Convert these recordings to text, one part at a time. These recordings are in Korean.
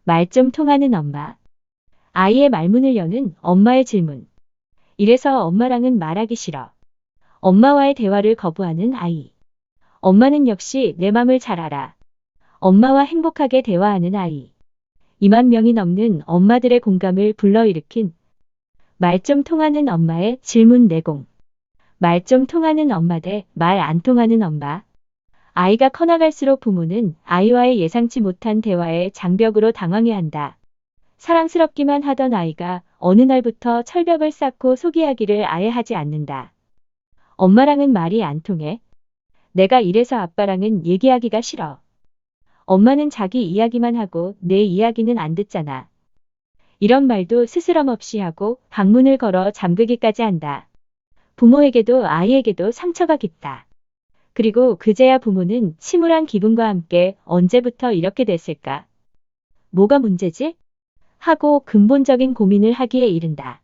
말 좀 통하는 엄마. 아이의 말문을 여는 엄마의 질문. 이래서 엄마랑은 말하기 싫어. 엄마와의 대화를 거부하는 아이. 엄마는 역시 내 맘을 잘 알아. 엄마와 행복하게 대화하는 아이. 2만 명이 넘는 엄마들의 공감을 불러일으킨 말 좀 통하는 엄마의 질문 내공. 말 좀 통하는 엄마 대 말 안 통하는 엄마. 아이가 커나갈수록 부모는 아이와의 예상치 못한 대화에 장벽으로 당황해한다. 사랑스럽기만 하던 아이가 어느 날부터 철벽을 쌓고 소개하기를 아예 하지 않는다. 엄마랑은 말이 안 통해. 내가 이래서 아빠랑은 얘기하기가 싫어. 엄마는 자기 이야기만 하고 내 이야기는 안 듣잖아. 이런 말도 스스럼 없이 하고 방문을 걸어 잠그기까지 한다. 부모에게도 아이에게도 상처가 깊다. 그리고 그제야 부모는 침울한 기분과 함께 언제부터 이렇게 됐을까? 뭐가 문제지? 하고 근본적인 고민을 하기에 이른다.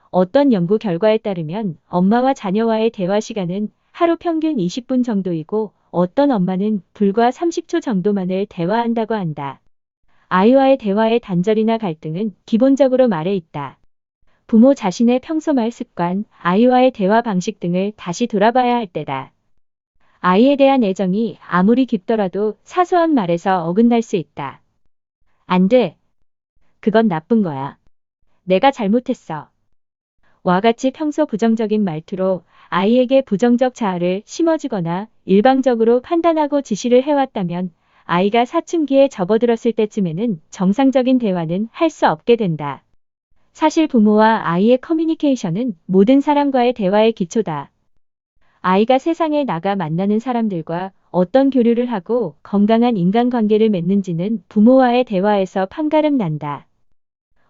어떤 연구 결과에 따르면 엄마와 자녀와의 대화 시간은 하루 평균 20분 정도이고 어떤 엄마는 불과 30초 정도만을 대화한다고 한다. 아이와의 대화의 단절이나 갈등은 기본적으로 말에 있다. 부모 자신의 평소 말 습관, 아이와의 대화 방식 등을 다시 돌아봐야 할 때다. 아이에 대한 애정이 아무리 깊더라도 사소한 말에서 어긋날 수 있다. 안 돼. 그건 나쁜 거야. 내가 잘못했어. 와 같이 평소 부정적인 말투로 아이에게 부정적 자아를 심어주거나 일방적으로 판단하고 지시를 해왔다면 아이가 사춘기에 접어들었을 때쯤에는 정상적인 대화는 할 수 없게 된다. 사실 부모와 아이의 커뮤니케이션은 모든 사람과의 대화의 기초다. 아이가 세상에 나가 만나는 사람들과 어떤 교류를 하고 건강한 인간관계를 맺는지는 부모와의 대화에서 판가름 난다.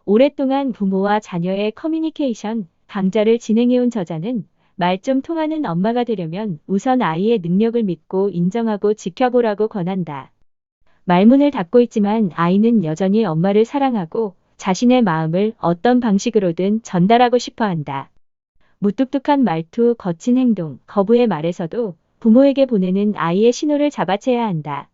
오랫동안 부모와 자녀의 커뮤니케이션 강좌를 진행해온 저자는 말 좀 통하는 엄마가 되려면 우선 아이의 능력을 믿고 인정하고 지켜보라고 권한다. 말문을 닫고 있지만 아이는 여전히 엄마를 사랑하고 자신의 마음을 어떤 방식으로든 전달하고 싶어 한다. 무뚝뚝한 말투, 거친 행동, 거부의 말에서도 부모에게 보내는 아이의 신호를 잡아채야 한다.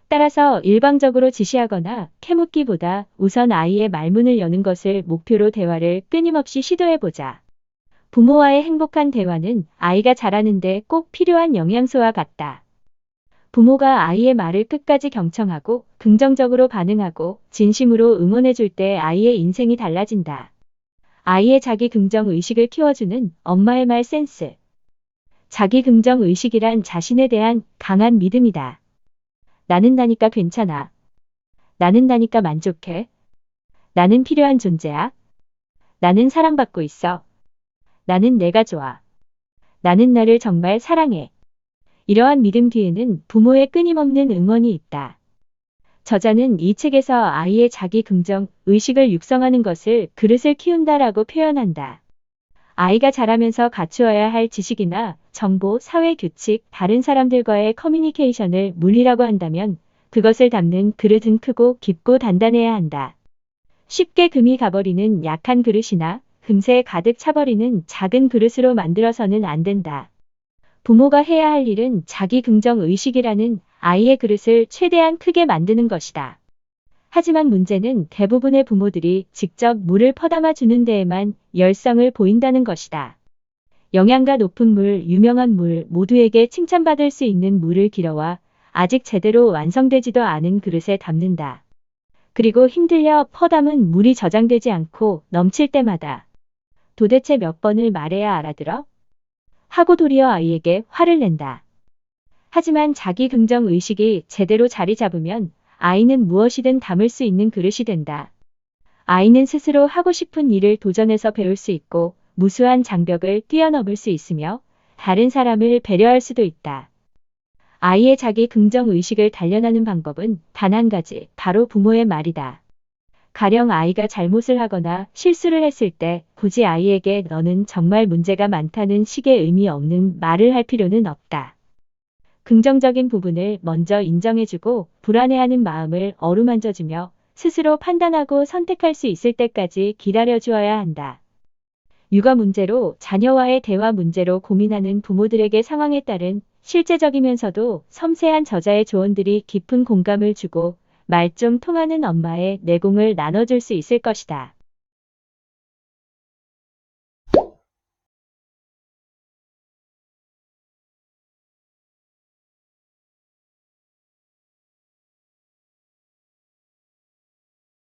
따라서 일방적으로 지시하거나 캐묻기보다 우선 아이의 말문을 여는 것을 목표로 대화를 끊임없이 시도해보자. 부모와의 행복한 대화는 아이가 자라는데 꼭 필요한 영양소와 같다. 부모가 아이의 말을 끝까지 경청하고 긍정적으로 반응하고 진심으로 응원해줄 때 아이의 인생이 달라진다. 아이의 자기 긍정 의식을 키워주는 엄마의 말 센스. 자기 긍정 의식이란 자신에 대한 강한 믿음이다. 나는 나니까 괜찮아. 나는 나니까 만족해. 나는 필요한 존재야. 나는 사랑받고 있어. 나는 내가 좋아. 나는 나를 정말 사랑해. 이러한 믿음 뒤에는 부모의 끊임없는 응원이 있다. 저자는 이 책에서 아이의 자기 긍정 의식을 육성하는 것을 그릇을 키운다라고 표현한다. 아이가 자라면서 갖추어야 할 지식이나 정보, 사회 규칙, 다른 사람들과의 커뮤니케이션을 물리라고 한다면 그것을 담는 그릇은 크고 깊고 단단해야 한다. 쉽게 금이 가버리는 약한 그릇이나 금세 가득 차버리는 작은 그릇으로 만들어서는 안 된다. 부모가 해야 할 일은 자기 긍정 의식이라는 아이의 그릇을 최대한 크게 만드는 것이다. 하지만 문제는 대부분의 부모들이 직접 물을 퍼담아 주는 데에만 열성을 보인다는 것이다. 영양가 높은 물, 유명한 물, 모두에게 칭찬받을 수 있는 물을 길어와 아직 제대로 완성되지도 않은 그릇에 담는다. 그리고 힘들려 퍼담은 물이 저장되지 않고 넘칠 때마다 도대체 몇 번을 말해야 알아들어? 하고 도리어 아이에게 화를 낸다. 하지만 자기 긍정 의식이 제대로 자리 잡으면 아이는 무엇이든 담을 수 있는 그릇이 된다. 아이는 스스로 하고 싶은 일을 도전해서 배울 수 있고 무수한 장벽을 뛰어넘을 수 있으며 다른 사람을 배려할 수도 있다. 아이의 자기 긍정 의식을 단련하는 방법은 단 한 가지, 바로 부모의 말이다. 가령 아이가 잘못을 하거나 실수를 했을 때 굳이 아이에게 너는 정말 문제가 많다는 식의 의미 없는 말을 할 필요는 없다. 긍정적인 부분을 먼저 인정해주고 불안해하는 마음을 어루만져주며 스스로 판단하고 선택할 수 있을 때까지 기다려주어야 한다. 육아 문제로 자녀와의 대화 문제로 고민하는 부모들에게 상황에 따른 실제적이면서도 섬세한 저자의 조언들이 깊은 공감을 주고 말 좀 통하는 엄마의 내공을 나눠줄 수 있을 것이다.